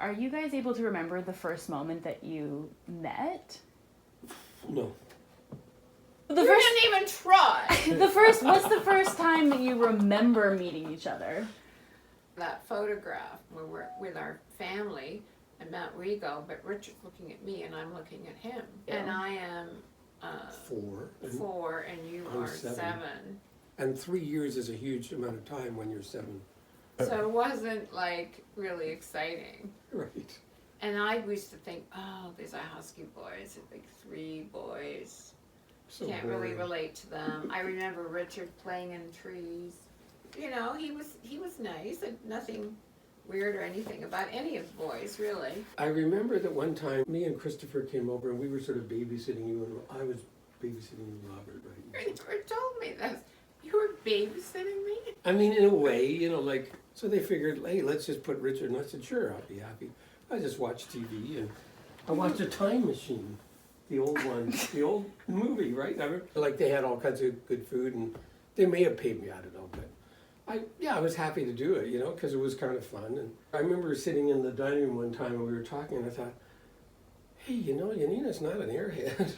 Are you guys able to remember the first moment that you met? No. You didn't even try. What's the first time that you remember meeting each other? That photograph where we're with our family at Mount Rigo, but Richard's looking at me and I'm looking at him. Yeah. And I am 4 and you I'm are 7. 7. And 3 years is a huge amount of time when you're 7. So it wasn't like really exciting. Right. And I used to think, oh, there's a husky boys, a big 3 boys. So Can't really boring. relate to them. I remember Richard playing in trees. You know, he was nice and nothing weird or anything about any of the boys, really. I remember that one time me and Christopher came over and we were sort of babysitting you, and I was babysitting you, Robert, right? Richard told me this. You were babysitting me? I mean, in a way, you know, like, so they figured, hey, let's just put Richard, and I said, sure, I'll be happy. I just watched TV, and I watched A Time Machine, the old one, the old movie, right? Like, they had all kinds of good food, and they may have paid me, I don't know, but I was happy to do it, you know, because it was kind of fun. And I remember sitting in the dining room one time and we were talking, and I thought, hey, you know, Yanina's not an airhead.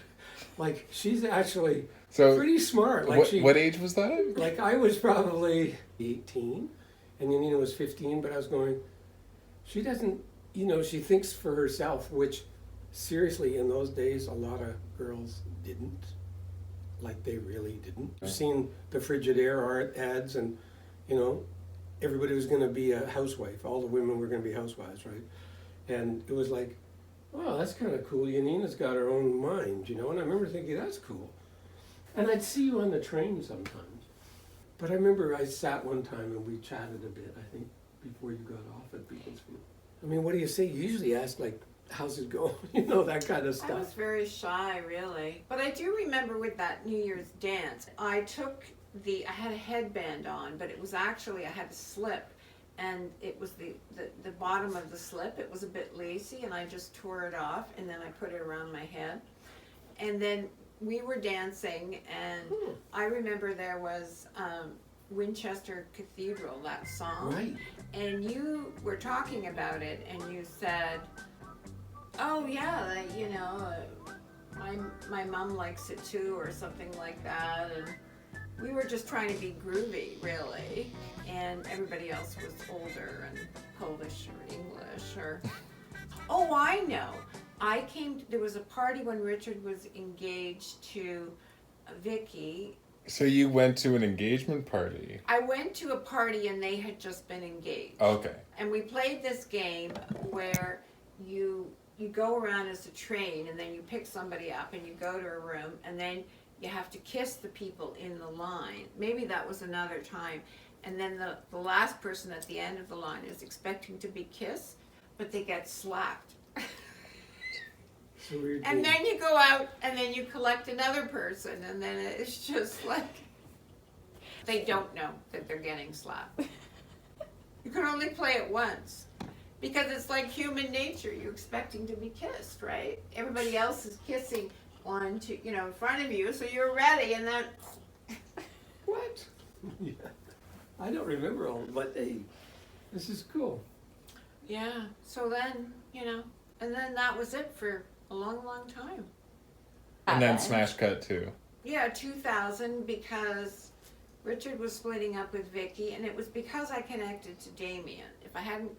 Like, she's actually pretty smart. Like, what age was that? Like, I was probably 18, and Yanina was 15, but I was going, she doesn't, you know, she thinks for herself, which, seriously, in those days, a lot of girls didn't. Like, they really didn't. I've seen the Frigidaire ads, and, you know, everybody was going to be a housewife. All the women were going to be housewives, right? And it was like, wow, that's kind of cool. Yanina's got her own mind, you know? And I remember thinking, that's cool. And I'd see you on the train sometimes. But I remember I sat one time and we chatted a bit, I think, before you got off at Beaconsfield. I mean, what do you say? You usually ask, like, how's it going? You know, that kind of stuff. I was very shy, really. But I do remember with that New Year's dance, I had a headband on, but it was actually, I had a slip. And it was the bottom of the slip, it was a bit lacy, and I just tore it off, and then I put it around my head. And then we were dancing, and I remember there was Winchester Cathedral, that song. Right. And you were talking about it, and you said, oh yeah, you know, my mom likes it too, or something like that. And we were just trying to be groovy, really, and everybody else was older and Polish or English or... Oh, I know. There was a party when Richard was engaged to Vicky. So you went to an engagement party? I went to a party and they had just been engaged. Okay. And we played this game where you go around as a train and then you pick somebody up and you go to a room and then you have to kiss the people in the line. Maybe that was another time. And then the last person at the end of the line is expecting to be kissed, but they get slapped. So weird. And then you go out and then you collect another person and then it's just like, they don't know that they're getting slapped. You can only play it once. Because it's like human nature, you're expecting to be kissed, right? Everybody else is kissing one, two, you know, in front of you, so you're ready, and then... What? Yeah. I don't remember all, but hey, this is cool. Yeah, so then, you know, and then that was it for a long, long time. And then smash cut too. Yeah, 2000, because Richard was splitting up with Vicky, and it was because I connected to Damien. If I hadn't,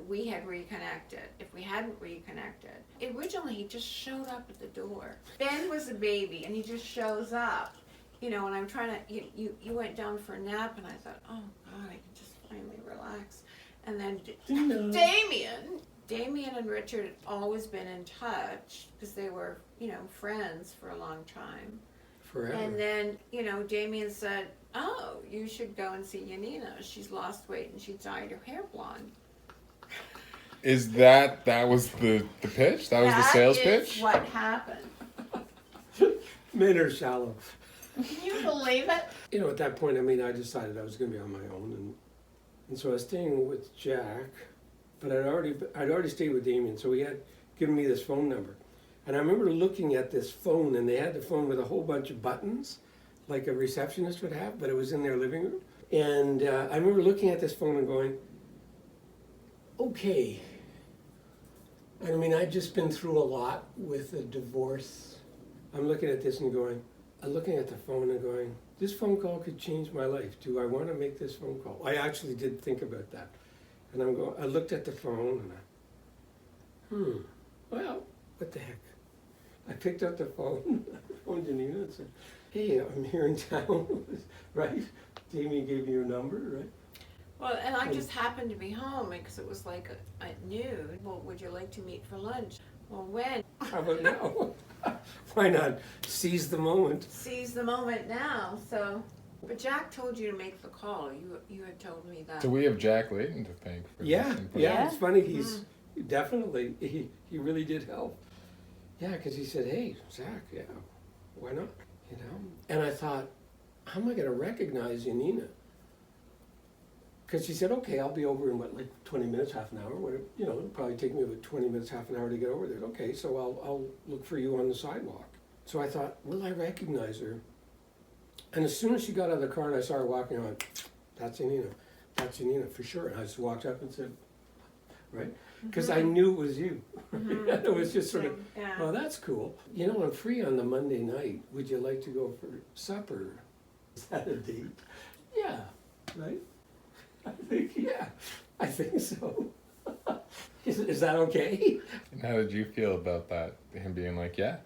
we had reconnected. If we hadn't reconnected, originally he just showed up at the door. Ben was a baby, and he just shows up. You know, and I'm trying to, you went down for a nap, and I thought, oh God, I can just finally relax. And then Damien and Richard had always been in touch, because they were, you know, friends for a long time. Forever. And then, you know, Damien said, oh, you should go and see Yanina. She's lost weight and she dyed her hair blonde. Is that was the pitch? That was the sales pitch? That's what happened. Men are shallow. Can you believe it? You know, at that point, I mean, I decided I was going to be on my own, and so I was staying with Jack, but I'd already stayed with Damien, so he had given me this phone number, and I remember looking at this phone, and they had the phone with a whole bunch of buttons, like a receptionist would have, but it was in their living room, and I remember looking at this phone and going, okay, I mean, I've just been through a lot with a divorce. I'm looking at this and going, I'm looking at the phone and going, this phone call could change my life. Do I want to make this phone call? I actually did think about that. And I looked at the phone and well, what the heck? I picked up the phone, I phoned Yanina and said, hey, I'm here in town, right? Jamie gave me your number, right? Well, and I just happened to be home because it was like at noon. Well, would you like to meet for lunch? Well, when? How about now? Why not seize the moment? Seize the moment now. So, but Jack told you to make the call. You had told me that. So we have Jack Layton to thank for Yeah, this input. yeah, it's funny, he's definitely, he really did help. Yeah, because he said, hey, Zach, yeah, why not, you know? And I thought, how am I gonna recognize Yanina? Because she said, okay, I'll be over in what, like 20 minutes, half an hour, whatever, you know, it'll probably take me about 20 minutes, half an hour to get over there. Okay, so I'll look for you on the sidewalk. So I thought, will I recognize her? And as soon as she got out of the car and I saw her walking, I went, that's Yanina for sure. And I just walked up and said, right? Because I knew it was you. It was just sort of, Yeah. well, that's cool. You know, I'm free on the Monday night. Would you like to go for supper? Is that a date? Yeah, right? I think so. Is that okay? And how did you feel about that? Him being like, yeah,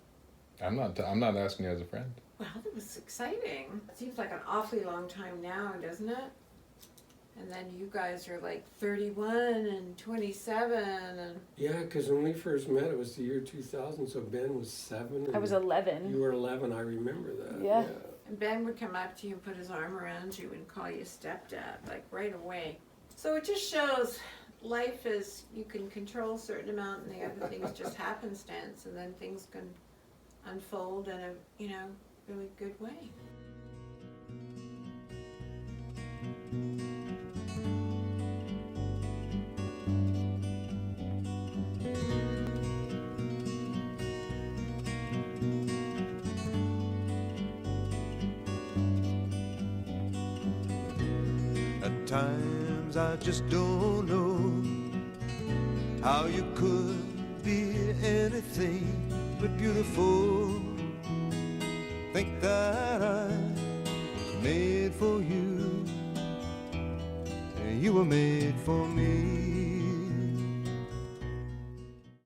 I'm not asking you as a friend. Wow, that was exciting. It seems like an awfully long time now, doesn't it? And then you guys are like 31 and 27 and... Yeah, because when we first met, it was the year 2000, so Ben was 7. I was 11. You were 11, I remember that. Yeah. And Ben would come up to you and put his arm around you and call you stepdad, like right away. So it just shows life is, you can control a certain amount and the other things just happenstance, and then things can unfold in a, you know, really good way. At times I just don't know how you could be anything but beautiful. Think that I was made for you, and you were made for me.